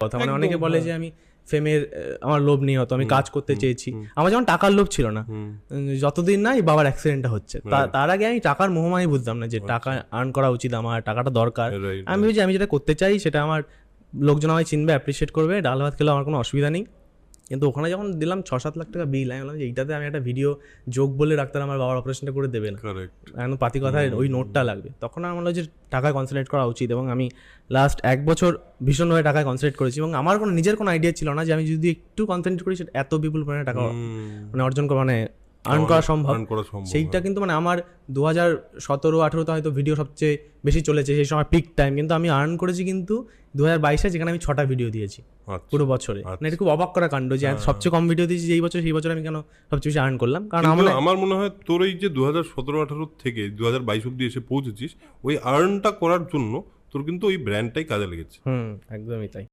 কথা, মানে অনেকে একদম, বলে হ্যাঁ। যে আমি ফেমের আমার লোভ নেই, হতো আমি কাজ করতে চেয়েছি। আমার যেমন টাকার লোভ ছিল না, যতদিন না এই বাবার অ্যাক্সিডেন্টটা হচ্ছে তার আগে আমি টাকার মোহমাই বুঝতাম না যে টাকা আর্ন করা উচিত, আমার টাকাটা দরকার। আমি ভেবেছি আমি যেটা করতে চাই সেটা আমার লোকজন আমায় চিনবে, অ্যাপ্রিসিয়েট করবে, ডাল ভাত খেলেও আমার কোনো অসুবিধা নেই। কিন্তু ওখানে যখন দিলাম 6-7 লাখ টাকা বিল, আমি বললাম যে এইটাতে আমি একটা ভিডিও যোগ বলে ডাক্তার আমার বাবার অপারেশনটা করে দেবে না, একদম পাতি কথায় ওই নোটটা লাগবে। তখন আমার মনে হয় যে টাকায় কনসেন্ট্রেট করা উচিত, এবং আমি লাস্ট 1 বছর ভীষণভাবে টাকায় কনসেন্ট্রেট করেছি। এবং আমার কোনো নিজের কোনো আইডিয়া ছিল না যে আমি যদি একটু কনসেন্ট্রেট করি সেটা এত বিপুল পরিমাণে টাকা মানে অর্জন করা, মানে আর্ন করা সম্ভব। সেইটা কিন্তু মানে আমার 2017-18 হয়তো ভিডিও সবচেয়ে বেশি চলেছে, সেই সময় পিক টাইম, কিন্তু আমি আর্ন করেছি কিন্তু 2022-এ, যেখানে আমি 6টা ভিডিও দিয়েছি পুরো বছরে। মানে এটা খুব অবাক করা কাণ্ড যে সবচেয়ে কম ভিডিও দিয়েছি যেই বছর, সেই বছর আমি কেন সবচেয়ে বেশি আর্ন করলাম। কারণ আমার মনে হয় তোর এই যে 2017-18 থেকে 2022 অব্দি এসে পৌঁছেছিস, ওই আর্নটা করার জন্য তোর কিন্তু ওই ব্র্যান্ডটাই কাজে লেগেছে। একদমই তাই।